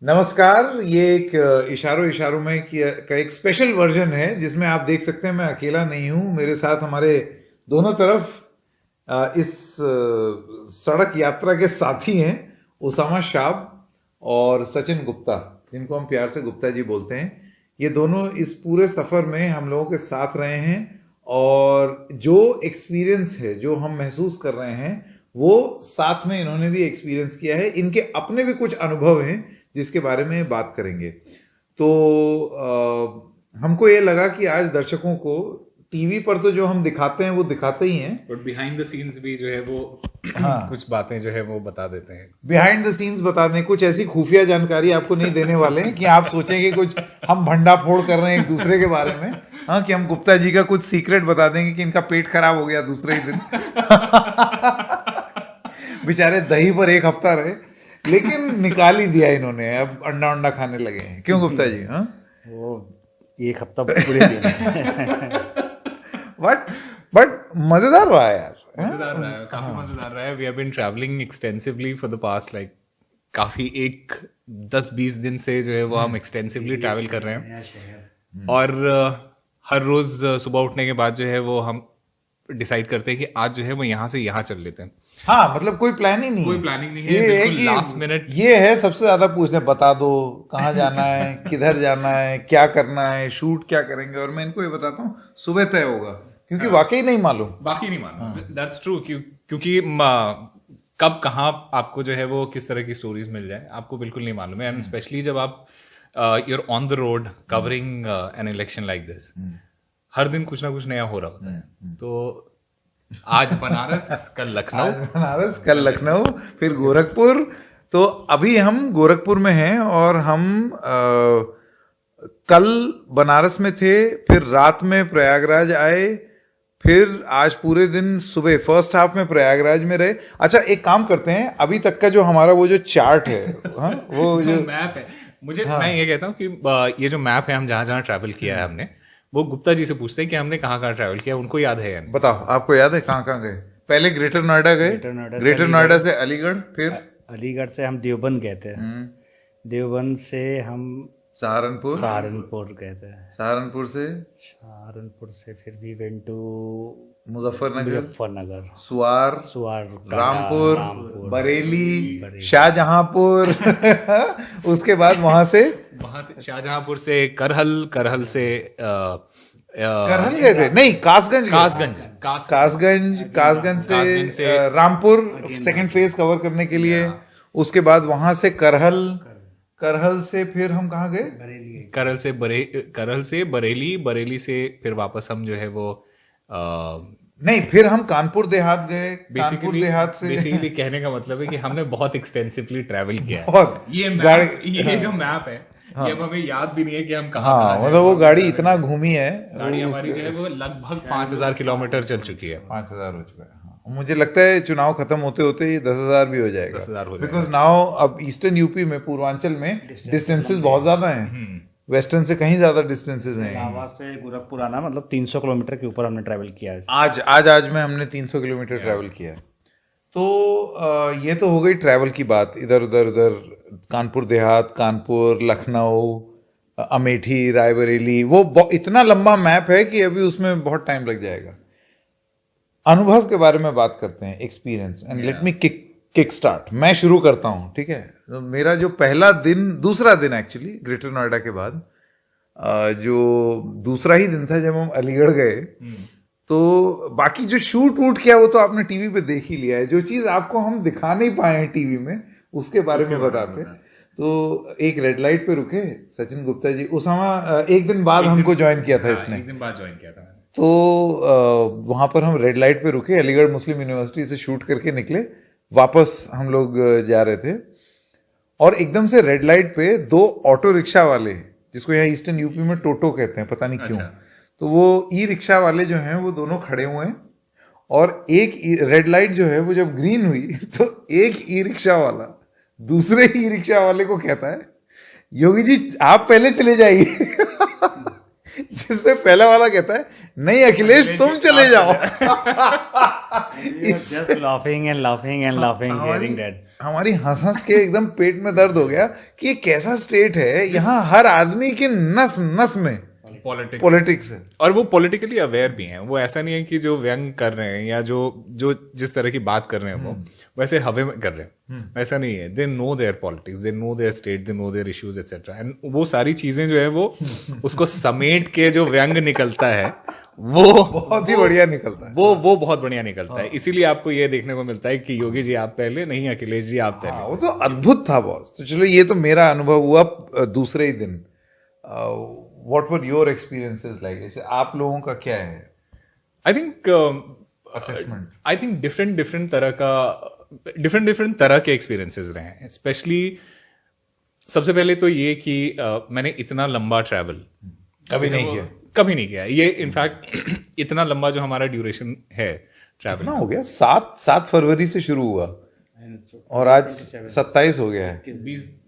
नमस्कार। ये एक इशारों इशारों में का एक स्पेशल वर्जन है जिसमें आप देख सकते हैं मैं अकेला नहीं हूं, मेरे साथ हमारे दोनों तरफ इस सड़क यात्रा के साथी हैं उसामा शाब और सचिन गुप्ता, जिनको हम प्यार से गुप्ता जी बोलते हैं। ये दोनों इस पूरे सफर में हम लोगों के साथ रहे हैं और जो एक्सपीरियंस है, जो हम महसूस कर रहे हैं, वो साथ में इन्होंने भी एक्सपीरियंस किया है। इनके अपने भी कुछ अनुभव हैं जिसके बारे में बात करेंगे। तो हमको ये लगा कि आज दर्शकों को टीवी पर तो जो हम दिखाते हैं वो दिखाते ही हैं, बट बिहाइंड द सीन्स भी जो है वो कुछ बातें जो है वो बता देते हैं। बिहाइंड द सीन्स बता दें, कुछ ऐसी खुफिया जानकारी आपको नहीं देने वाले हैं कि आप सोचेंगे कुछ हम भंडाफोड़ कर रहे हैं एक दूसरे के बारे में। हाँ, कि हम गुप्ता जी का कुछ सीक्रेट बता देंगे कि इनका पेट खराब हो गया दूसरे ही दिन। बेचारे दही पर एक हफ्ता रहे, लेकिन निकाल ही दिया इन्होंने, अब अंडा अंडा खाने लगे हैं। क्यों गुप्ता जी? हाँ, वो एक हफ्ता पूरे दिन बट मजेदार रहा यार। मजेदार रहा है, काफी मजेदार रहा है। We have been travelling extensively for the past like काफी 10-20 दिन से जो है वो हम एक्सटेंसिवली ट्रैवल कर रहे हैं। और हर रोज सुबह उठने के बाद जो है वो हम डिसाइड करते हैं कि आज जो है वो यहाँ से यहाँ चल लेते हैं। हाँ, मतलब कोई प्लान ही नहीं, कोई प्लानिंग नहीं है, ये है बिल्कुल कि लास्ट मिनट। ये है सबसे ज्यादा पूछने, बता दो कहाँ जाना है, किधर जाना है, क्या करना है, शूट क्या करेंगे। और मैं इनको ये बताता हूँ, सुबह तय होगा, क्योंकि वाकई नहीं मालूम। बाकी नहीं मालूम, दैट्स ट्रू। क्योंकि कब कहाँ आपको जो है वो किस तरह की स्टोरीज मिल जाए आपको बिल्कुल नहीं मालूम है। एंड स्पेशली जब आप you're on the road covering an election like this, हर दिन कुछ ना कुछ नया हो रहा होता है। तो आज बनारस, कल लखनऊ, फिर गोरखपुर। तो अभी हम गोरखपुर में हैं और हम कल बनारस में थे, फिर रात में प्रयागराज आए, फिर आज पूरे दिन सुबह फर्स्ट हाफ में प्रयागराज में रहे। अच्छा, एक काम करते हैं, अभी तक का जो हमारा वो जो चार्ट है, हाँ, वो जो मैप है, मैं ये कहता हूँ कि ये जो मैप है, हम जहाँ जहाँ ट्रैवल किया है हमने, वो गुप्ता जी से पूछते हैं कि हमने कहाँ कहाँ ट्रैवल किया, उनको याद है या नहीं। बताओ, आपको याद है कहाँ कहाँ गए? पहले ग्रेटर नोएडा गए, ग्रेटर नोएडा से अलीगढ़, फिर अलीगढ़ से हम देवबंद गए थे, देवबंद से हम सहारनपुर गए थे, सहारनपुर से फिर वी वेंट टू मुजफ्फरनगर, सुआर, रामपुर, बरेली, शाहजहांपुर। उसके बाद वहां से शाहजहांपुर से करहल से करहल गए थे, नहीं, कासगंज से रामपुर सेकंड फेज कवर करने के लिए। उसके बाद वहां से करहल से फिर हम कहाँ गए? करहल से बरेली से फिर वापस हम जो है वो नहीं, फिर हम कानपुर देहात गए। कानपुर देहात से बेसिकली कहने का मतलब है कि हमने बहुत एक्सटेंसिवली ट्रैवल किया है। बहुत ये जो मैप है, ये अब हमें याद भी नहीं है कि हम कहाँ। हाँ, मतलब वो गाड़ी इतना घूमी है, गाड़ी हमारी जो है वो लगभग 5000 किलोमीटर चल चुकी है। 5000 हो चुका है। मुझे लगता है चुनाव खत्म होते होते ये 10,000 भी हो जाएगा, 10,000 हो जाएगा। बिकॉज नाउ अब ईस्टर्न यूपी में, पूर्वांचल में डिस्टेंसेस बहुत ज्यादा हैं, वेस्टर्न से कहीं ज्यादा डिस्टेंसेस हैं। इलाहाबाद से गोरखपुर आना मतलब 300 किलोमीटर के ऊपर हमने ट्रैवल किया है। आज में हमने 300 किलोमीटर ट्रैवल किया है। तो ये तो हो गई ट्रैवल की बात, इधर उधर कानपुर देहात, कानपुर, लखनऊ, अमेठी, रायबरेली। वो इतना लंबा मैप है कि अभी उसमें बहुत टाइम लग जाएगा। अनुभव के बारे में बात करते हैं, experience, and let me kick start. मैं शुरू करता हूँ, ठीक है? तो मेरा जो दूसरा दिन एक्चुअली ग्रेटर नोएडा के बाद, जो दूसरा ही दिन था जब हम अलीगढ़ गए। तो बाकी जो शूट वूट किया वो तो आपने टीवी पे देख ही लिया है। जो चीज आपको हम दिखा नहीं पाए हैं टीवी में, उसके बारे में बताते। तो एक रेड लाइट पे रुके, सचिन गुप्ता जी, उसामा एक दिन बाद हमको ज्वाइन किया था इसने, एक दिन बाद ज्वाइन किया था। तो वहां पर हम रेड लाइट पे रुके, अलीगढ़ मुस्लिम यूनिवर्सिटी से शूट करके निकले, वापस हम लोग जा रहे थे, और एकदम से रेड लाइट पे 2 ऑटो रिक्शा वाले, जिसको यहाँ ईस्टर्न यूपी में टोटो कहते हैं, पता नहीं क्यों। तो वो ई रिक्शा वाले जो हैं वो दोनों खड़े हुए हैं, और एक रेड लाइट जो है वो जब ग्रीन हुई तो एक ई रिक्शा वाला दूसरे ई रिक्शा वाले को कहता है, योगी जी आप पहले चले जाइए। जिसमें पहला वाला कहता है, नहीं अखिलेश तुम चले जाओ। Just laughing and laughing and laughing, hearing that. हमारी हंस हंस के एकदम पेट में दर्द हो गया कि ये कैसा स्टेट है, यहाँ हर आदमी के नस नस में पॉलिटिक्स है। और वो पॉलिटिकली अवेयर भी हैं। वो ऐसा नहीं है कि जो व्यंग कर रहे हैं या जो जो जिस तरह की बात कर रहे हैं वो वैसे हवे में कर रहे हैं, ऐसा नहीं है। They know their politics, they know their state, they know their issues etcetera, and वो सारी चीजें जो है वो उसको समेट के जो व्यंग निकलता है वो बहुत ही बढ़िया निकलता है। वो बहुत बढ़िया निकलता है। इसीलिए आपको ये देखने को मिलता है कि योगी जी आप पहले, नहीं अखिलेश जी आप पहले। वो तो अद्भुत था बॉस। तो चलो ये तो मेरा अनुभव हुआ दूसरे ही दिन। What were your experiences like? जैसे आप लोगों का क्या है I think assessment? I think different तरह के एक्सपीरियंसेस रहे हैं। स्पेशली सबसे पहले तो ये कि मैंने इतना लंबा ट्रैवल कभी नहीं किया। ये इनफैक्ट इतना लंबा जो हमारा ड्यूरेशन है ट्रैवल, कितना हो गया? 7 फरवरी से शुरू हुआ और आज 27 हो गया है।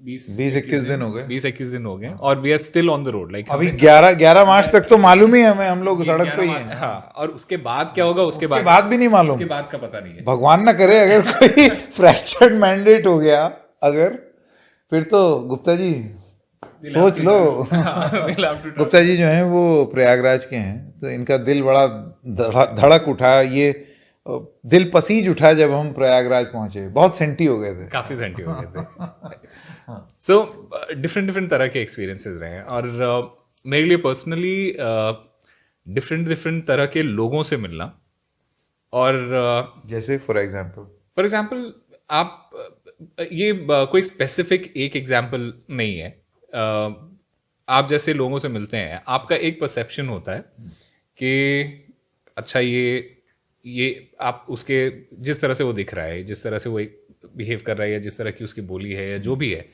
20-21 दिन हो गए। 20-21 दिन हो गए और we are still on the road. Like अभी 11 मार्च तक तो मालूम ही है हमें, हम लोग सड़क पे ही हैं। हाँ, और उसके बाद क्या होगा उसके बाद भी नहीं मालूम। उसके बाद का पता नहीं है। भगवान ना करे अगर कोई फ्रैक्चर्ड मैंडेट हो गया अगर, फिर तो गुप्ता जी सोच लो। गुप्ता जी जो हैं वो प्रयागराज के हैं, तो इनका दिल बड़ा धड़क उठा, ये दिल पसीज उठा जब हम प्रयागराज पहुंचे। बहुत सेंटी हो गए थे, काफी सेंटी हो गए थे। सो डिफरेंट तरह के एक्सपीरियंसेस रहे हैं और मेरे लिए पर्सनली डिफरेंट तरह के लोगों से मिलना। और जैसे फॉर एग्जाम्पल आप ये कोई स्पेसिफिक एक एग्जाम्पल नहीं है। आप जैसे लोगों से मिलते हैं, आपका एक परसेप्शन होता है कि अच्छा ये आप उसके जिस तरह से वो दिख रहा है, जिस तरह से वो बिहेव कर रहा है, या जिस तरह की उसकी बोली है या जो भी है,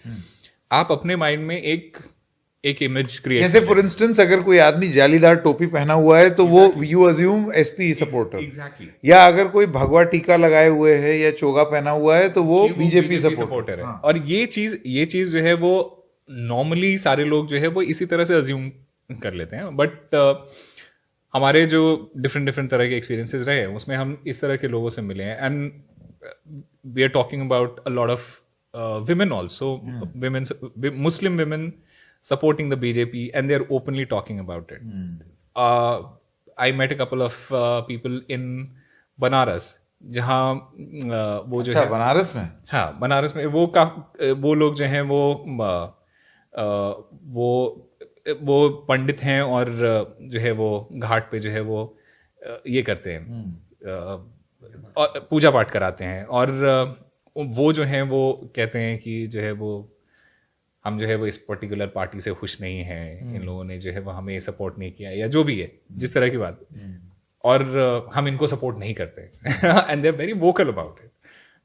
आप अपने माइंड में एक इमेज क्रिएट। जैसे फॉर इंस्टेंस अगर कोई आदमी जालीदार टोपी पहना हुआ है तो वो you assume SP supporter. Exactly. या अगर कोई भगवा टीका लगाए हुए है या चोगा पहना हुआ है तो वो बीजेपी सपोर्टर है। और ये चीज जो है वो नॉर्मली सारे लोग जो है वो इसी तरह से अज्यूम कर लेते हैं। बट हमारे जो डिफरेंट तरह के एक्सपीरियंसेस रहे हैं उसमें हम इस तरह के लोगों से मिले हैं। And we are talking about a lot of women also, Muslim women supporting the BJP, and they're openly talking about it. I met a couple of people in Banaras, जहाँ वो जो है बनारस में, हाँ बनारस में वो लोग जो हैं वो पंडित हैं और जो है वो घाट पे जो है वो ये करते हैं और पूजा पाठ कराते हैं। और वो जो हैं वो कहते हैं कि जो है वो हम जो है वो इस पर्टिकुलर पार्टी से खुश नहीं हैं, इन लोगों ने जो है वो हमें सपोर्ट नहीं किया या जो भी है जिस तरह की बात, और हम इनको सपोर्ट नहीं करते। And they are very vocal about it.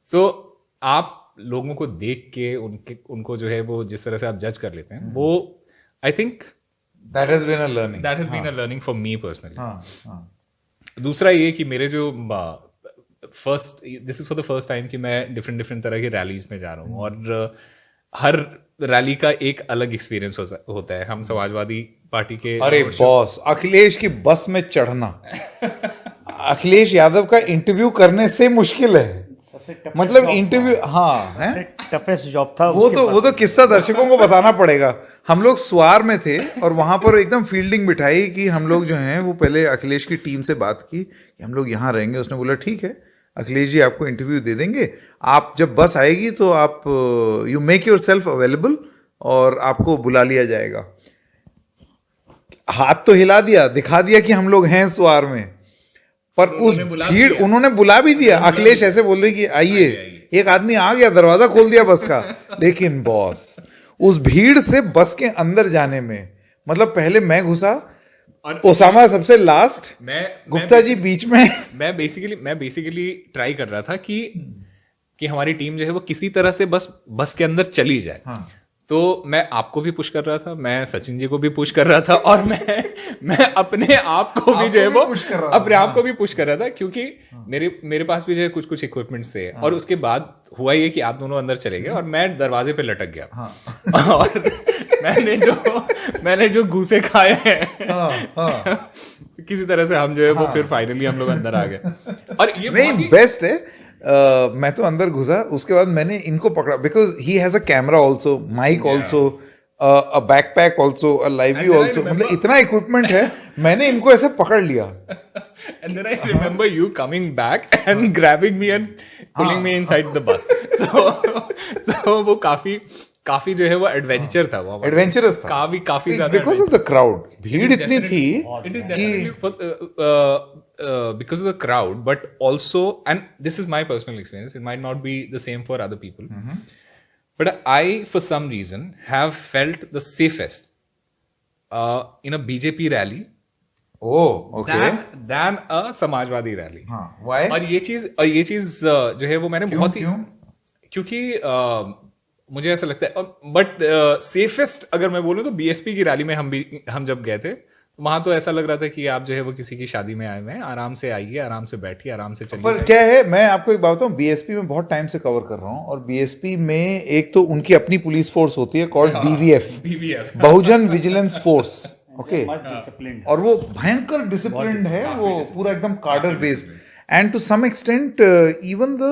So आप लोगों को देख के उनको जो है वो जिस तरह से आप जज कर लेते हैं, वो I think that has been a learning for me personally. दूसरा ये कि मेरे जो this is for the first time कि मैं डिफरेंट तरह की रैलीज में जा रहा हूँ, और हर रैली का एक अलग एक्सपीरियंस होता है। हम समाजवादी पार्टी के, अरे बॉस, अखिलेश की बस में चढ़ना अखिलेश यादव का इंटरव्यू करने से मुश्किल है। मतलब इंटरव्यू, हाँ है टफेस्ट जॉब था वो तो किस्सा दर्शकों को बताना पड़ेगा। हम लोग स्वार में थे और वहां पर एकदम फील्डिंग बिठाई कि हम लोग जो हैं वो पहले अखिलेश की टीम से बात की कि हम लोग यहाँ रहेंगे। उसने बोला ठीक है अखिलेश जी आपको इंटरव्यू दे देंगे, आप जब बस आएगी तो आप you make your self available और आपको बुला लिया जाएगा। हाथ तो हिला दिया, दिखा दिया कि हम लोग हैं स्वार में, पर उस भीड़ उन्होंने बुला भी दिया। अखिलेश ऐसे बोल रहे कि आइए, एक आदमी आ गया, दरवाजा खोल दिया बस का। लेकिन बॉस उस भीड़ से बस के अंदर जाने में, मतलब पहले मैं घुसा, ओसामा सबसे लास्ट, गुप्ता जी बीच में। मैं बेसिकली ट्राई कर रहा था कि हमारी टीम जो है वो किसी तरह से बस के अंदर चली जाए। हाँ। तो मैं आपको भी पुश कर रहा था, मैं सचिन जी को भी पुश कर रहा था, और मैं अपने आप को भी जो है वो अपने आप को भी पुश कर रहा था, क्योंकि मेरे पास भी जो है कुछ इक्विपमेंट्स थे। और उसके बाद हुआ ये कि आप दोनों अंदर चले गए और मैं दरवाजे पे लटक गया। हाँ। और मैंने जो घूसे खाए हैं, किसी तरह से हम जो है वो फिर फाइनली हम लोग अंदर आ गए। और ये बहुत नहीं ही- बेस्ट है। मैं तो अंदर घुसा, उसके बाद मैंने इनको पकड़ा because he has a camera also, mic also, a backpack also, a live view then I also, मतलब remember- इतना इक्विपमेंट है। मैंने इनको ऐसे पकड़ लिया। And then I remember you coming back and grabbing me and pulling me inside the bus. So वो काफी जो है वो एडवेंचर था, वो एडवेंचरस था, काफी It's ज्यादा because of the crowd, भीड़ इतनी थी It is कि definitely because of the crowd, but also, and this is my personal experience, it might not be the same for other people, but I, for some reason, have felt the safest in a BJP rally oh okay, than a Samajwadi rally. हाँ, why? और ये चीज जो है वो मैंने क्यों बहुत ही, क्यों? क्योंकि मुझे ऐसा लगता है, बट सेफेस्ट अगर मैं बोलूं तो बीएसपी की रैली में हम जब गए थे, वहां तो ऐसा लग रहा था कि आप जो है वो किसी की शादी में आए हुए हैं, आराम से आइए, आराम से बैठिए, आराम से चलिए। पर क्या है, मैं आपको एक बात बताऊं, बीएसपी में बहुत टाइम से कवर कर रहा हूं, और बीएसपी में एक तो उनकी अपनी पुलिस फोर्स होती है called BVF, BVF Bahujan vigilance force, okay, discipline और वो भयंकर डिसिप्लिन है, वो पूरा एकदम cadre based, and to some extent even the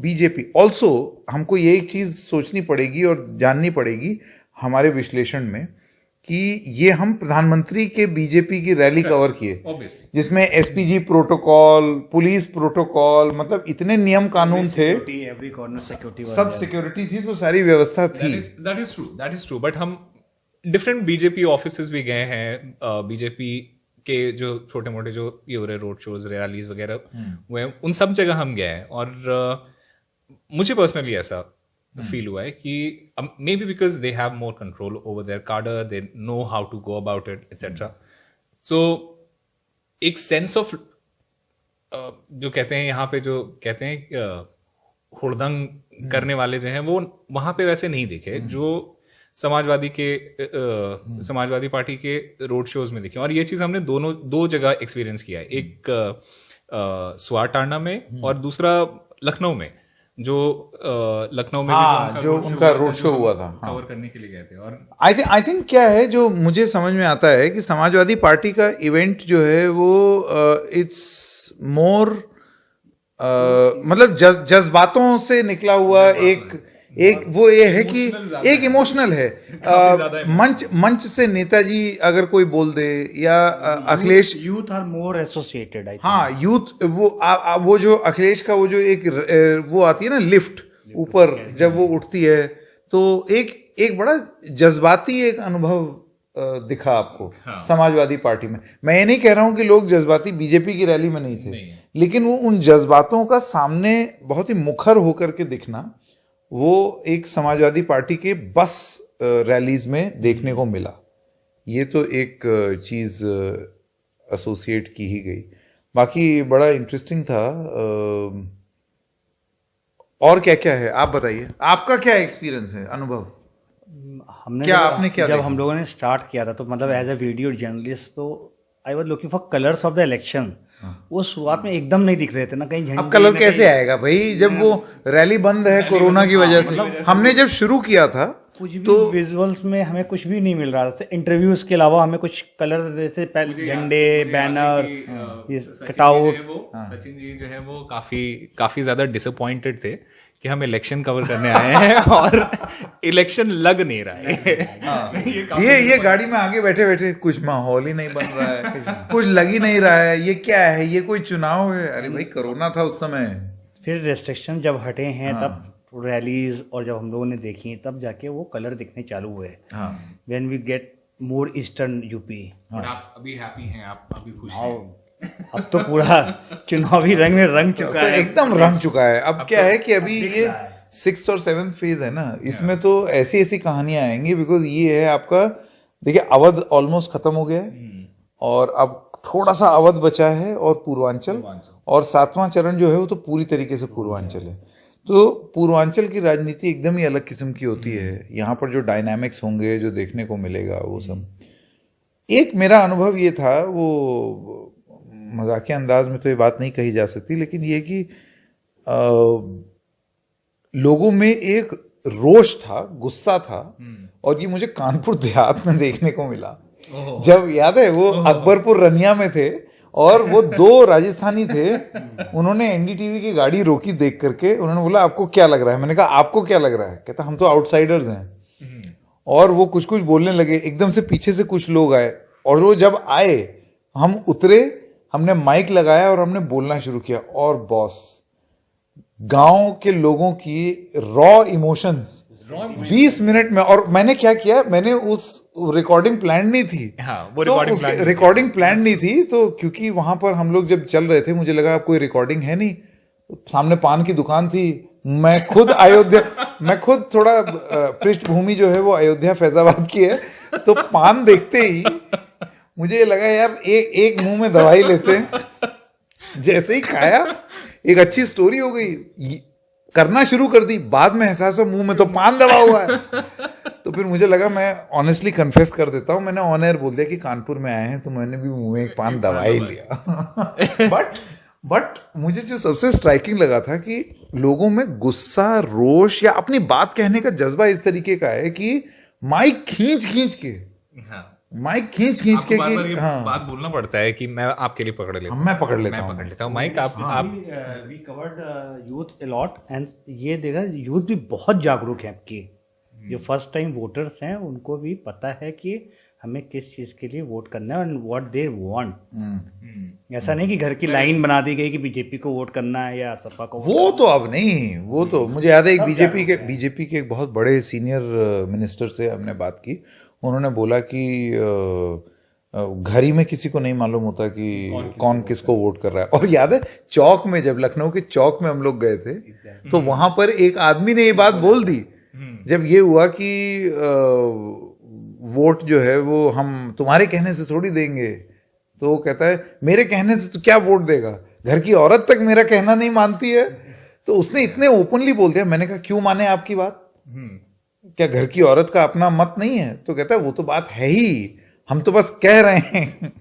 BJP also. हमको ये एक चीज सोचनी पड़ेगी और जाननी पड़ेगी हमारे विश्लेषण में कि ये हम प्रधानमंत्री के बीजेपी की रैली कवर किए, obviously जिसमें एसपीजी प्रोटोकॉल, पुलिस प्रोटोकॉल, मतलब इतने नियम कानून थे, एवरी कॉर्नर सिक्योरिटी सब सिक्योरिटी थी, तो सारी व्यवस्था थी। that is true, बट हम डिफरेंट बीजेपी ऑफिसेज भी गए हैं, बीजेपी के जो छोटे मोटे जो ये हो रहे रोड शोज, रैलीज वगैरह हुए हैं, उन सब जगह हम गए हैं, और मुझे पर्सनली ऐसा फील हुआ है कि maybe because they have more control over their cadre, they know how to go about it etcetera, so एक सेंस ऑफ जो कहते हैं यहाँ पे, जो कहते हैं हुड़दंग करने वाले जो हैं, वो वहां पे वैसे नहीं दिखे जो समाजवादी पार्टी के रोड शोज में देखे। और ये चीज हमने दो जगह एक्सपीरियंस किया है, एक स्वाटांडा में और दूसरा लखनऊ में, जो लखनऊ में हाँ, जो उनका रोड शो हुआ था, कवर करने के लिए गए थे। और आई थिंक क्या है जो मुझे समझ में आता है कि समाजवादी पार्टी का इवेंट जो है वो इट्स मोर मतलब जज्बातों से निकला हुआ एक वो ये है कि एक इमोशनल है। मंच से नेताजी अगर कोई बोल दे, या Akhilesh, youth are more associated, I हाँ यूथ, वो जो अखिलेश का वो जो एक वो आती है ना लिफ्ट ऊपर, जब वो उठती है तो एक बड़ा जज्बाती एक अनुभव दिखा आपको समाजवादी पार्टी में। मैं ये नहीं कह रहा हूं कि लोग जज्बाती बीजेपी की रैली में नहीं थे, लेकिन वो उन जज्बातों का सामने बहुत ही मुखर होकर के दिखना, वो एक समाजवादी पार्टी के बस रैलीज में देखने को मिला। ये तो एक चीज एसोसिएट की ही गई, बाकी बड़ा इंटरेस्टिंग था। और क्या क्या है आप बताइए, आपका क्या एक्सपीरियंस है, अनुभव? हमने क्या आपने क्या जब देखा? हम लोगों ने स्टार्ट किया था तो मतलब एज अ वीडियो जर्नलिस्ट, तो I was looking for colours of the election. वो शुरुआत में एकदम नहीं दिख रहे थे ना, कहीं झंडे, अब कलर कैसे आएगा भाई, जब वो रैली बंद है कोरोना की वजह से। हमने जब शुरू किया था कुछ भी विजुअल्स में हमें कुछ भी नहीं मिल रहा था, इंटरव्यूज के अलावा हमें कुछ कलर जैसे झंडे, बैनर, कटआउट। सचिन जी जो है वो काफी ज्यादा डिसअपॉइंटेड थे कि हम इलेक्शन कवर करने आए हैं और इलेक्शन लग नहीं रहा है। ये गाड़ी में आगे बैठे बैठे कुछ माहौल ही नहीं बन रहा है, कुछ लग ही नहीं रहा है, ये क्या है, ये कोई चुनाव है? अरे भाई कोरोना था उस समय। फिर रेस्ट्रिक्शन जब हटे हैं तब रैलीज और जब हम लोगों ने देखी तब जाके वो कलर दिखने चालू हुए। When we get more eastern UP. आप अभी हैप्पी हैं, आप अभी खुश हैं? अब तो पूरा चुनावी रंग में रंग चुका तो है, एकदम रंग चुका है। अब क्या है कि अभी ये 6th और 7th फेज है ना, इसमें तो ऐसी ऐसी कहानियां आएंगी, बिकॉज ये है आपका, देखिए अवध ऑलमोस्ट खत्म हो गया है और अब थोड़ा सा अवध बचा है और पूर्वांचल, और 7वां चरण जो है वो तो पूरी तरीके से पूर्वांचल है। तो पूर्वांचल की राजनीति एकदम ही अलग किस्म की होती है। यहाँ पर जो डायनामिक्स होंगे, जो देखने को मिलेगा वो सब। एक मेरा अनुभव ये था, वो मजाकिया अंदाज में तो ये बात नहीं कही जा सकती, लेकिन ये कि लोगों में एक रोष था, गुस्सा था, और ये मुझे कानपुर देहात में देखने को मिला जब याद है वो अकबरपुर रनिया में थे और वो 2 राजस्थानी थे, उन्होंने एनडीटीवी की गाड़ी रोकी देख करके, उन्होंने बोला आपको क्या लग रहा है? मैंने कहा आपको क्या लग रहा है? कहता हम तो आउटसाइडर्स हैं। और वो कुछ कुछ बोलने लगे, एकदम से पीछे से कुछ लोग आए और वो जब आए हम उतरे, हमने माइक लगाया और हमने बोलना शुरू किया। और बॉस, गांव के लोगों की रॉ इमोशंस 20 मिनट में। और मैंने क्या किया, मैंने उस रिकॉर्डिंग प्लान नहीं थी, वो रिकॉर्डिंग प्लान नहीं थी, तो क्योंकि वहां पर हम लोग जब चल रहे थे मुझे लगा कोई रिकॉर्डिंग है नहीं, सामने पान की दुकान थी, मैं खुद थोड़ा पृष्ठभूमि जो है वो अयोध्या फैजाबाद की है, तो पान देखते ही मुझे ये लगा यार एक मुंह में दवाई लेते हैं। जैसे ही खाया एक अच्छी स्टोरी हो गई, करना शुरू कर दी, बाद में एहसास हो मुंह में तो पान दबा हुआ है। तो फिर मुझे लगा मैं ऑनेस्टली कन्फेस कर देता हूँ, मैंने ऑन एयर बोल दिया कि कानपुर में आए हैं तो मैंने भी मुंह में एक पान दबा ही लिया। बट मुझे जो सबसे स्ट्राइकिंग लगा था कि लोगों में गुस्सा, रोष या अपनी बात कहने का जज्बा इस तरीके का है कि माइक खींच खींच के कि हाँ, बात बोलना पड़ता है कि मैं आपके लिए पकड़ लेता हूँ, मैं पकड़ लेता हूँ माइक। आप we covered youth a lot and ये देखा यूथ भी बहुत जागरूक है आपकी। जो फर्स्ट टाइम वोटर्स हैं उनको भी पता है कि हमें किस चीज के लिए वोट करना है, व्हाट दे वांट। ऐसा नहीं कि घर की लाइन बना दी गई कि बीजेपी को वोट करना है या सपा को। वो तो अब नहीं, वो तो मुझे याद है एक बीजेपी के एक बहुत बड़े सीनियर मिनिस्टर से हमने बात की, उन्होंने बोला कि घर ही में किसी को नहीं मालूम होता कि कौन किसको वोट कर रहा है। और याद है चौक में, जब लखनऊ के चौक में हम लोग गए थे तो वहां पर एक आदमी ने ये बात बोल दी, जब ये हुआ कि वोट जो है वो हम तुम्हारे कहने से थोड़ी देंगे, तो वो कहता है मेरे कहने से तो क्या वोट देगा, घर की औरत तक मेरा कहना नहीं मानती है। तो उसने इतने ओपनली बोल दिया। मैंने कहा क्यों माने आपकी बात, क्या घर की औरत का अपना मत नहीं है? तो कहता है वो तो बात है ही, हम तो बस कह रहे हैं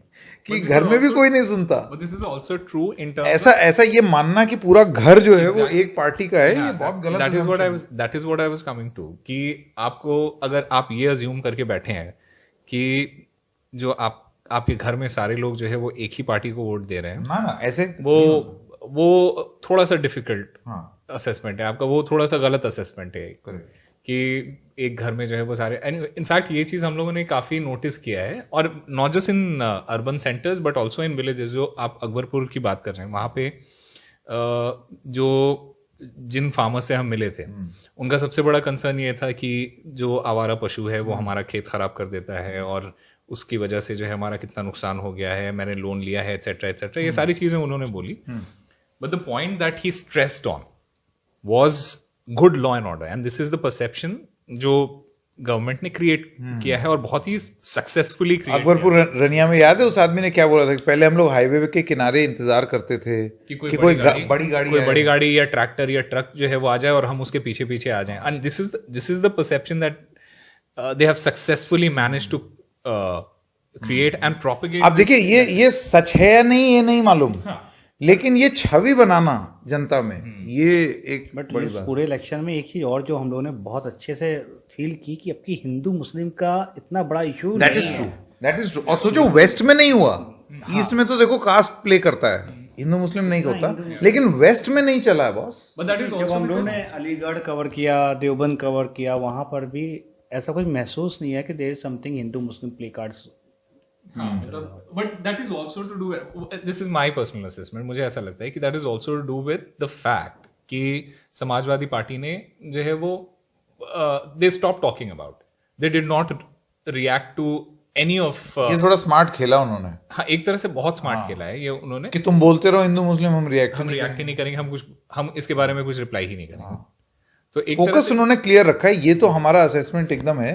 कि घर में भी कोई नहीं सुनता। This is also true in terms ऐसा ये मानना कि पूरा घर जो है वो एक पार्टी का है, ये बहुत गलत है। That is what I was coming to, कि आपको अगर आप ये अज्यूम करके बैठे हैं कि जो आपके घर में सारे लोग जो है वो एक ही पार्टी को वोट दे रहे हैं, ना ऐसे वो थोड़ा सा डिफिकल्ट असेसमेंट है आपका, वो थोड़ा सा गलत असेसमेंट है कि एक घर में जो है वो सारे। इनफैक्ट ये चीज़ हम लोगों ने काफ़ी नोटिस किया है, और not just in urban centres but also in villages. जो आप अकबरपुर की बात कर रहे हैं, वहाँ पे जो जिन फार्मर्स से हम मिले थे उनका सबसे बड़ा कंसर्न ये था कि जो आवारा पशु है वो हमारा खेत खराब कर देता है और उसकी वजह से जो है हमारा कितना नुकसान हो गया है, मैंने लोन लिया है, एटसेट्रा एटसेट्रा, ये सारी चीज़ें उन्होंने बोली। But the point that he stressed on was good law and order, and this is the perception जो गवर्नमेंट ने क्रिएट किया है और बहुत ही सक्सेसफुली क्रिएट। अकबरपुर रनिया में याद है उस आदमी ने क्या बोला था, पहले हम लोग हाईवे के किनारे इंतजार करते थे कि कोई बड़ी गाड़ी या ट्रैक्टर या ट्रक जो है वो आ जाए और हम उसके पीछे पीछे आ जाएं। And this is the perception that they have successfully managed to create and propagate. अब देखिए ये सच है या नहीं ये नहीं मालूम, लेकिन ये छवि बनाना जनता में ये एक बड़ी बात। पूरे इलेक्शन में एक चीज और जो हम लोगों ने बहुत अच्छे से फील की कि अब की हिंदू मुस्लिम का इतना बड़ा इशू दैट इज ट्रू। और सोचो वेस्ट में नहीं हुआ, ईस्ट में तो देखो कास्ट प्ले करता है, हिंदू मुस्लिम नहीं होता, लेकिन वेस्ट में नहीं चला है boss. But that is also हम लोगों ने अलीगढ़ कवर किया, देवबंद कवर किया, वहां पर भी ऐसा कुछ महसूस नहीं है कि there is something Hindu Muslim play cards. But that is also to do, this is my personal assessment, मुझे ऐसा लगता है कि that is also to do with the fact कि समाजवादी पार्टी ने जो है वो they stop talking about, they did not react to any of. ये थोड़ा स्मार्ट खेला उन्होंने। हाँ, एक तरह से बहुत स्मार्ट खेला है ये उन्होंने कि तुम बोलते रहो हिंदू मुस्लिम, हम रिएक्ट ही नहीं करेंगे, हम इसके बारे में कुछ रिप्लाई ही नहीं करेंगे। तो एक फोकस उन्होंने क्लियर रखा है, ये तो हमारा असेसमेंट एकदम है।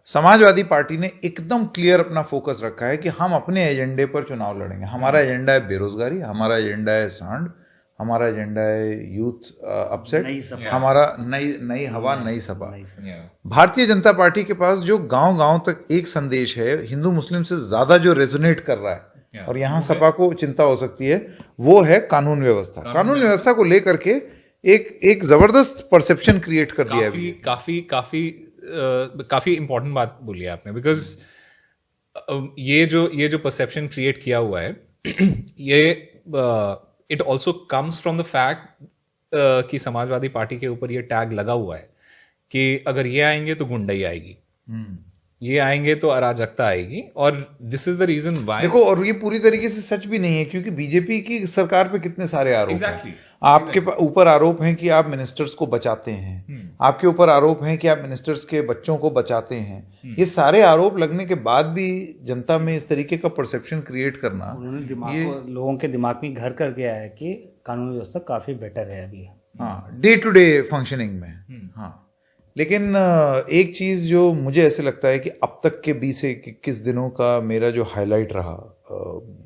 समाजवादी पार्टी ने एकदम क्लियर अपना फोकस रखा है कि हम अपने एजेंडे पर चुनाव लड़ेंगे। हमारा एजेंडा है बेरोजगारी, हमारा एजेंडा है सांड, हमारा एजेंडा है यूथ अपसेट, हमारा नई हवा, नई सपा। भारतीय जनता पार्टी के पास जो गांव-गांव तक एक संदेश है, हिंदू मुस्लिम से ज्यादा जो रेजोनेट कर रहा है और यहाँ सपा को चिंता हो सकती है, वो है कानून व्यवस्था। कानून व्यवस्था को लेकर के एक जबरदस्त परसेप्शन क्रिएट कर दिया है। काफी इंपॉर्टेंट बात बोली आपने, बिकॉज ये जो परसेप्शन क्रिएट किया हुआ है ये it also comes from the fact कि समाजवादी पार्टी के ऊपर ये टैग लगा हुआ है कि अगर ये आएंगे तो गुंडाई आएगी, ये आएंगे तो अराजकता आएगी, और this is the reason why. देखो, और ये पूरी तरीके से सच भी नहीं है, क्योंकि बीजेपी की सरकार पे कितने सारे आरोप Exactly. हैं। आपके ऊपर आरोप हैं कि आप मिनिस्टर्स को बचाते हैं, आपके ऊपर आरोप हैं कि आप मिनिस्टर्स के बच्चों को बचाते हैं। ये सारे आरोप लगने के बाद भी जनता में इस तरीके का परसेप्शन क्रिएट करना, उन्होंने लोगों के दिमाग में घर कर गया है कि कानून व्यवस्था काफी बेटर है अभी। हाँ, डे टू डे फंक्शनिंग में। हाँ, लेकिन एक चीज जो मुझे ऐसे लगता है कि अब तक के 20 से 21 दिनों का मेरा जो हाईलाइट रहा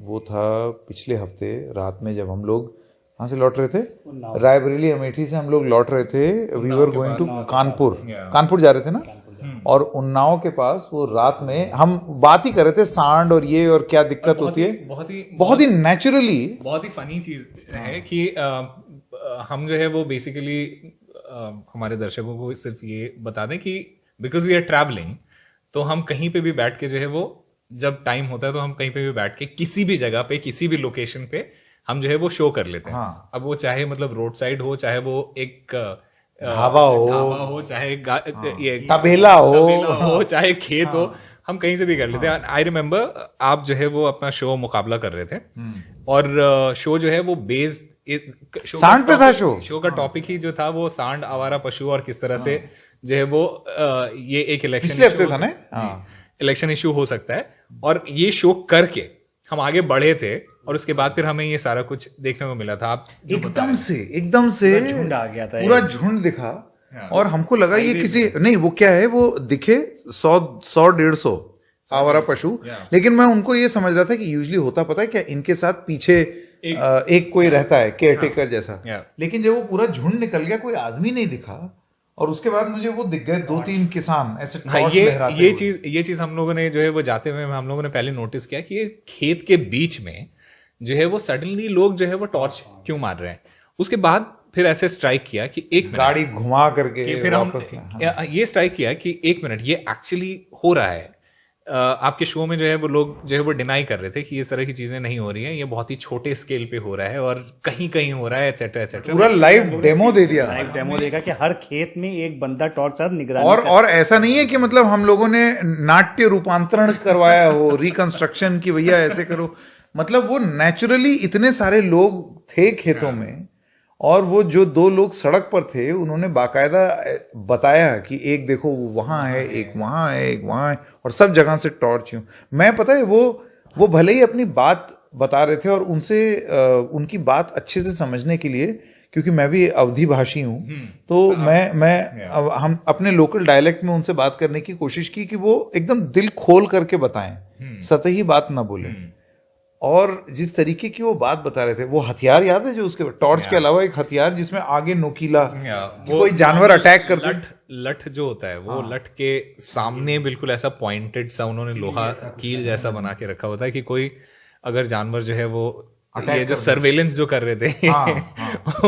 वो था पिछले हफ्ते रात में, जब हम लोग कहाँ से लौट रहे थे, रायबरेली अमेठी से हम लोग लौट रहे थे। We were going to Kanpur जा रहे थे ना, और उन्नाव के पास वो रात में हम बात ही कर रहे थे सांड और ये और क्या दिक्कत होती है। बहुत ही नेचुरली, बहुत ही फनी चीज है कि हम जो है वो बेसिकली हमारे दर्शकों को सिर्फ ये बता दें कि बिकॉज वी आर ट्रैवलिंग, तो हम कहीं पे भी बैठ के जो है वो, जब टाइम होता है तो हम कहीं पे भी बैठ के किसी भी जगह पे किसी भी लोकेशन पे हम जो है वो शो कर लेते हैं। हाँ। अब वो चाहे मतलब रोड साइड हो, चाहे वो एक ढाबा हो, चाहे ये तबेला हो, चाहे खेत हो, हम कहीं से भी कर लेते हैं। आई रिमेम्बर आप जो है वो अपना शो मुकाबला कर रहे थे, और शो जो है वो बेस्ड सांड पे था। शो का टॉपिक ही जो था वो सांड, आवारा पशु, और किस तरह से जो है वो ये एक इलेक्शन पिछले हफ्ते था ना, इलेक्शन इशू हो सकता है। और ये शो करके हम आगे बढ़े थे, और उसके बाद फिर हमें ये सारा कुछ देखने को मिला था। आप एकदम से झुंड आ गया था, पूरा झुंड दिखा, और हमको लगा ये किसी नहीं, वो क्या है, वो दिखे 100-150 आवारा पशु, लेकिन मैं उनको ये समझ रहा था कि यूजुअली होता पता है क्या, इनके साथ पीछे एक कोई रहता है केयरटेकर जैसा। लेकिन जब वो पूरा झुंड निकल गया, कोई आदमी नहीं दिखा, और उसके बाद मुझे वो दिख गए 2-3 किसान ऐसे टॉर्च लहराते हुए। ये चीज हम लोगों ने जो है वो जाते हुए हम लोगों ने पहले नोटिस किया कि ये खेत के बीच में जो है वो सडनली लोग जो है वो टॉर्च क्यों मार रहे हैं। उसके बाद फिर ऐसे स्ट्राइक किया कि एक गाड़ी घुमा करके फिर हम ये स्ट्राइक किया कि 1 मिनट, ये एक्चुअली हो रहा है। आपके शो में जो है वो लोग जो है वो डिनाई कर रहे थे कि इस तरह की चीजें नहीं हो रही हैं, ये बहुत ही छोटे स्केल पे हो रहा है और कहीं कहीं हो रहा है, एटसेट्रा एटसेट्रा। पूरा लाइव डेमो दे दिया, लाइव डेमो देखा कि हर खेत में एक बंदा टॉर्च साथ निगरानी और ऐसा नहीं है कि मतलब हम लोगों ने नाट्य रूपांतरण करवाया हो, रिकंस्ट्रक्शन की भैया ऐसे करो, मतलब वो नेचुरली इतने सारे लोग थे खेतों में, और वो जो 2 लोग सड़क पर थे उन्होंने बाकायदा बताया कि एक देखो वो वहां है, एक वहां है, एक वहां है, और सब जगह से टॉर्च यूं। मैं पता है वो भले ही अपनी बात बता रहे थे, और उनसे उनकी बात अच्छे से समझने के लिए, क्योंकि मैं भी अवधी भाषी हूं, तो हम अपने लोकल डायलेक्ट में उनसे बात करने की कोशिश की कि वो एकदम दिल खोल करके बताएं, सतही बात ना बोले। और जिस तरीके की वो बात बता रहे थे, वो हथियार याद है जो उसके टॉर्च के अलावा एक हथियार जिसमें आगे नोकीला कोई जानवर अटैक कर लठ जो होता है वो लठ के सामने बिल्कुल ऐसा पॉइंटेड सा उन्होंने लोहा कील जैसा बना के रखा होता है कि कोई अगर जानवर जो है वो ये जो सर्वेलेंस जो कर रहे थे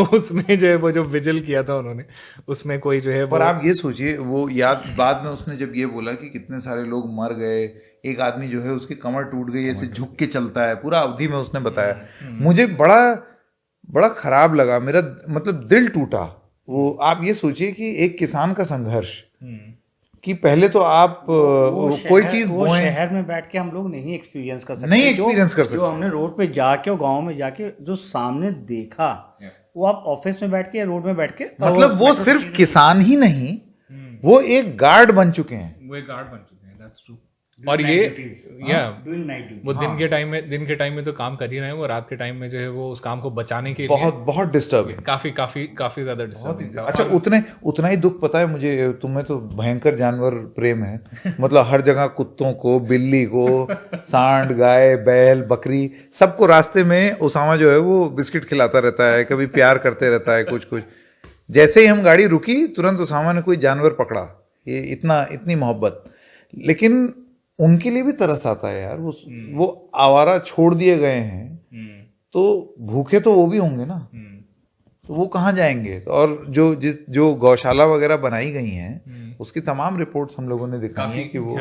उसमें जो है वो जो विजिल किया था उन्होंने, उसमें कोई जो है पर आप ये सोचिए, वो याद बाद में उसने जब ये बोला कि कितने सारे लोग मर गए, एक आदमी जो है उसकी कमर टूट गई, ऐसे झुक के चलता है, पूरा अवधि में उसने बताया। मुझे बड़ा खराब लगा, मेरा मतलब दिल टूटा। वो आप ये सोचिए कि एक किसान का संघर्ष, कि पहले तो आप कोई चीज वो शहर में बैठ के हम लोग नहीं एक्सपीरियंस कर सकते, नहीं एक्सपीरियंस कर सकते। जो हमने रोड पे जाके और गांव में जाके जो सामने देखा, वो आप ऑफिस में बैठ के या रोड में बैठ के, मतलब वो सिर्फ किसान ही नहीं, वो एक गार्ड बन चुके हैं, that's true। और ये वो दिन के टाइम में तो काम कर ही रहे हैं, वो रात के टाइम में जो है वो उस काम को बचाने के लिए बहुत डिस्टर्बिंग, काफी ज्यादा डिस्टर्बिंग था। अच्छा, उतना ही दुख पता है मुझे, तुम्हें तो भयंकर जानवर प्रेम है, मतलब हर जगह कुत्तों को, बिल्ली को, सांड, गाय, बैल, बकरी, सबको रास्ते में उसामा जो है वो बिस्किट खिलाता रहता है, कभी प्यार करते रहता है कुछ। जैसे ही हम गाड़ी रुकी तुरंत उसामा ने कोई जानवर पकड़ा, ये इतनी मोहब्बत। लेकिन उनके लिए भी तरस आता है यार, वो आवारा छोड़ दिए गए हैं, तो भूखे तो वो भी होंगे ना, तो वो कहाँ जाएंगे। और जो गौशाला वगैरह बनाई गई हैं उसकी तमाम रिपोर्ट्स हम लोगों ने दिखाई है कि वो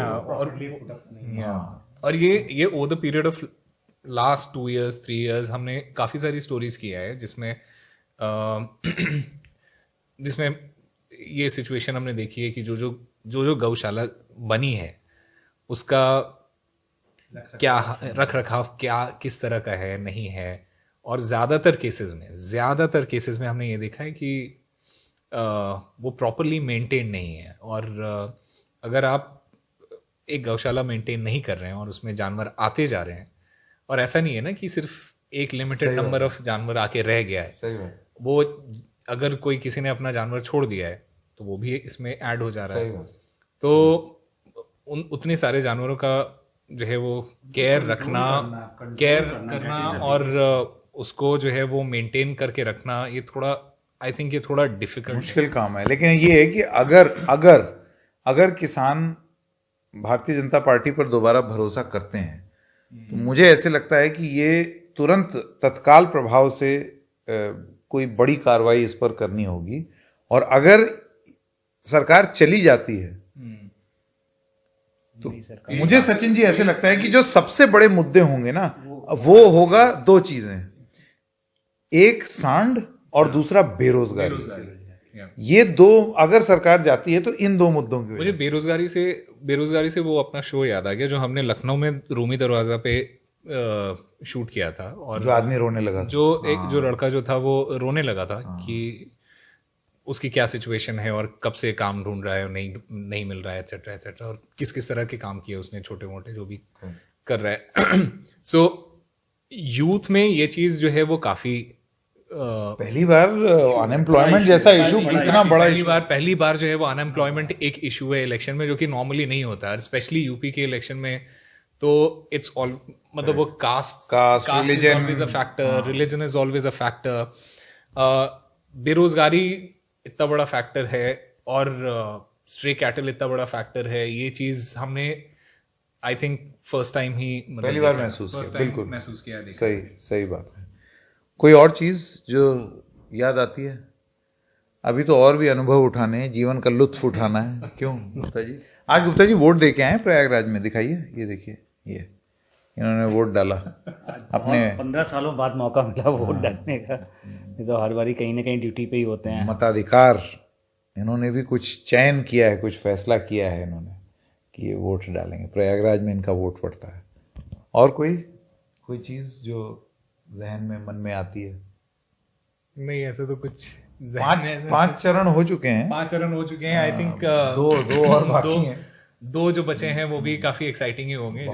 और ये over the period of last 2 years 3 years हमने काफ़ी सारी स्टोरीज किया है जिसमें जिसमें ये सिचुएशन हमने देखी है कि जो गौशाला बनी है उसका क्या रख रखाव क्या किस तरह का है नहीं है, और ज़्यादातर केसेस में हमने ये देखा है कि वो प्रॉपरली मेंटेन नहीं है। और अगर आप एक गौशाला मेंटेन नहीं कर रहे हैं और उसमें जानवर आते जा रहे हैं, और ऐसा नहीं है ना कि सिर्फ एक लिमिटेड नंबर ऑफ जानवर आके रह गया है, सही बात, वो अगर कोई किसी ने अपना जानवर छोड़ दिया है तो वो भी इसमें ऐड हो जा रहा सही है। बात। तो उतने सारे जानवरों का जो है वो केयर करना और उसको जो है वो मेंटेन करके रखना, ये थोड़ा आई थिंक ये थोड़ा डिफिकल्ट मुश्किल काम है। लेकिन ये है कि अगर किसान भारतीय जनता पार्टी पर दोबारा भरोसा करते हैं तो मुझे ऐसे लगता है कि ये तुरंत तत्काल प्रभाव से कोई बड़ी कार्रवाई इस पर करनी होगी। और अगर सरकार चली जाती है तो मुझे सचिन जी ऐसे लगता है कि जो सबसे बड़े मुद्दे होंगे ना वो होगा 2 चीजें, एक सांड और दूसरा बेरोजगारी। ये 2 अगर सरकार जाती है तो इन 2 मुद्दों की मुझे बेरोजगारी से वो अपना शो याद आ गया जो हमने लखनऊ में रूमी दरवाजा पे शूट किया था, और जो आदमी रोने लगा था, जो लड़का जो था वो रोने लगा था कि उसकी क्या सिचुएशन है और कब से काम ढूंढ रहा है और नहीं मिल रहा है एटसेट्रा एटसेट्रा, और किस तरह के काम किए उसने छोटे मोटे जो भी कर रहा है। सो यूथ में ये चीज जो है वो काफी पहली बार अनएम्प्लॉयमेंट जैसा इशू इतना बड़ा पहली बार जो है वो अनएम्प्लॉयमेंट एक इशू है इलेक्शन में, जो कि नॉर्मली नहीं होता है, स्पेशली यूपी के इलेक्शन में। तो इट्स ऑल मतलब वो caste is always a factor, religion is always a factor, बेरोजगारी इतना बड़ा फैक्टर है, और स्ट्रे कैटल इतना बड़ा फैक्टर है। ये चीज हमने आई थिंक फर्स्ट टाइम ही पहली बार महसूस किया। सही बात है। कोई और चीज जो याद आती है? अभी तो और भी अनुभव उठाने हैं, जीवन का लुत्फ उठाना है। क्यों गुप्ता जी? आज गुप्ता जी वोट दे के आए प्रयागराज में, दिखाइए, ये देखिए, ये इन्होंने वोट डाला अपने 15 सालों बाद मौका मिला वोट डालने का। ये तो हर बारी कहीं ना कहीं ड्यूटी पे ही होते हैं। मताधिकार इन्होंने भी कुछ चयन किया है, कुछ फैसला किया है इन्होंने कि ये वोट डालेंगे। प्रयागराज में इनका वोट पड़ता है। और कोई चीज जो जहन में मन में आती है? नहीं, ऐसे तो कुछ 5 चरण हो चुके हैं। 5 चरण हो चुके हैं। आई थिंक दो और बाकी हैं। 2 जो बचे हैं वो भी काफी एक्साइटिंग ही होंगे,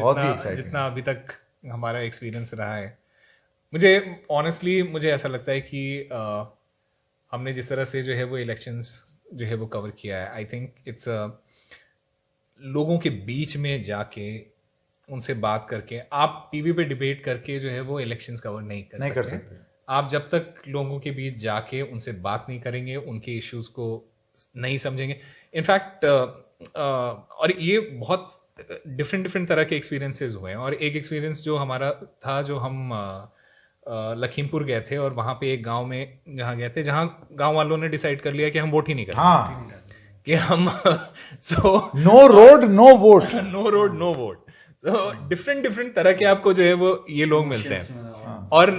जितना अभी तक हमारा एक्सपीरियंस रहा है। मुझे ऑनेस्टली मुझे ऐसा लगता है कि हमने जिस तरह से जो है वो इलेक्शंस जो है वो कवर किया है, आई थिंक इट्स लोगों के बीच में जाके उनसे बात करके, आप टीवी पे डिबेट करके जो है वो इलेक्शंस कवर नहीं कर सकते। आप जब तक लोगों के बीच जाके उनसे बात नहीं करेंगे, उनके इश्यूज को नहीं समझेंगे। इनफैक्ट और ये बहुत डिफरेंट तरह के एक्सपीरियंसेस हुए हैं। और एक एक्सपीरियंस जो हमारा था, जो हम लखीमपुर गए थे, और वहाँ पे एक गांव में जहाँ गए थे, जहाँ गांव वालों ने डिसाइड कर लिया कि हम वोट ही नहीं करेंगे, कि हम no road no vote no road no vote. तो डिफरेंट तरह के आपको जो है वो ये लोग मिलते हैं। और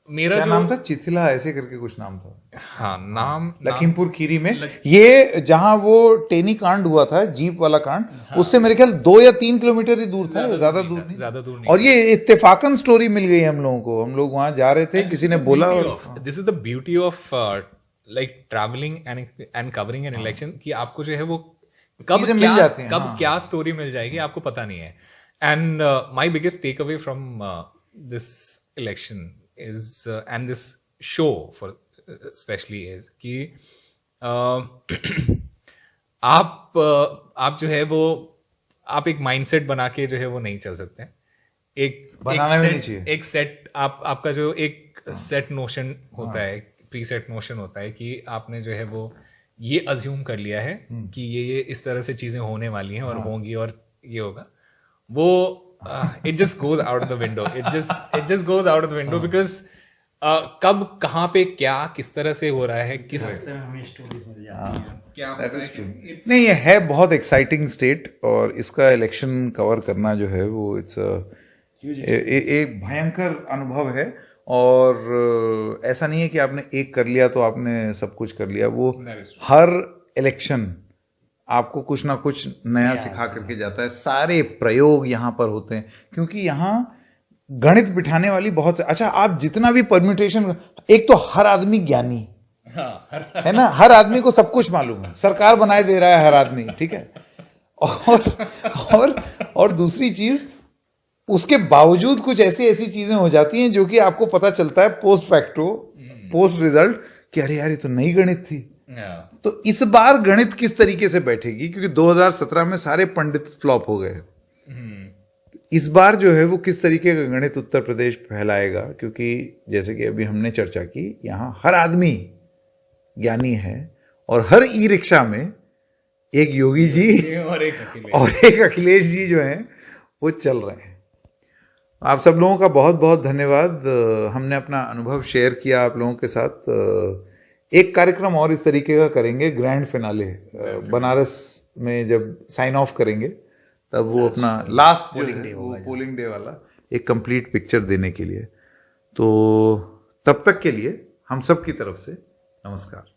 मेरा जो नाम था, चिथिला ऐसे करके कुछ नाम था। हाँ, नाम लखीमपुर खीरी में ये जहां वो टेनी कांड हुआ था, जीप वाला कांड, उससे मेरे ख्याल 2 या 3 किलोमीटर ही दूर था, ज्यादा दूर नहीं। और ये इत्तेफाकन स्टोरी मिल गई हम लोगों को। हम लोग वहां जा रहे थे, किसी ने बोला। और this is the beauty of like travelling and covering an election, कि आपको जो है वो कब क्या स्टोरी मिल जाएगी आपको पता नहीं है। And my biggest take away from this election is and this show for especially is कि आप जो है वो आप एक माइंडसेट बना के जो है वो नहीं चल सकते। एक सेट आपका जो एक सेट नोशन होता है, प्री सेट नोशन होता है कि आपने जो है वो ये अज्यूम कर लिया है कि ये इस तरह से चीजें होने वाली हैं और होंगी और ये होगा, वो it just goes out of the window. It just goes out of the window because कब कहाँ पे क्या किस तरह से हो रहा है, किस हमें स्टोरीज मिल जाती हैं। क्या That होता is है true. कि it's- नहीं, ये है बहुत एक्साइटिंग स्टेट, और इसका इलेक्शन कवर करना जो है वो इट्स एक भयंकर अनुभव है। और ऐसा नहीं है कि आपने एक कर लिया तो आपने सब कुछ कर लिया। वो That is true. Her election आपको कुछ ना कुछ नया सिखा करके जाता है। सारे प्रयोग यहाँ पर होते हैं, क्योंकि यहाँ गणित बिठाने वाली बहुत अच्छा, आप जितना भी परम्यूटेशन, एक तो हर आदमी ज्ञानी हाँ, है ना, हर आदमी को सब कुछ मालूम है, सरकार बनाए दे रहा है हर आदमी, ठीक है। और दूसरी चीज, उसके बावजूद कुछ ऐसी ऐसी चीजें हो जाती हैं जो कि आपको पता चलता है पोस्ट फैक्टो, पोस्ट रिजल्ट, कि अरे यार ये तो नई गणित थी। yeah. तो इस बार गणित किस तरीके से बैठेगी, क्योंकि 2017 में सारे पंडित फ्लॉप हो गए। इस बार जो है वो किस तरीके का गणित उत्तर प्रदेश फैलाएगा, क्योंकि जैसे कि अभी हमने चर्चा की, यहाँ हर आदमी ज्ञानी है, और हर ई रिक्शा में एक योगी जी और एक अकेले। और एक अखिलेश जी जो हैं वो चल रहे हैं। आप सब लोगों का बहुत बहुत धन्यवाद। हमने अपना अनुभव शेयर किया आप लोगों के साथ। एक कार्यक्रम और इस तरीके का करेंगे, ग्रैंड फिनाले बनारस में जब साइन ऑफ करेंगे, तब वो अपना लास्ट पोलिंग डे वाला एक कंप्लीट पिक्चर देने के लिए। तो तब तक के लिए हम सब की तरफ से नमस्कार।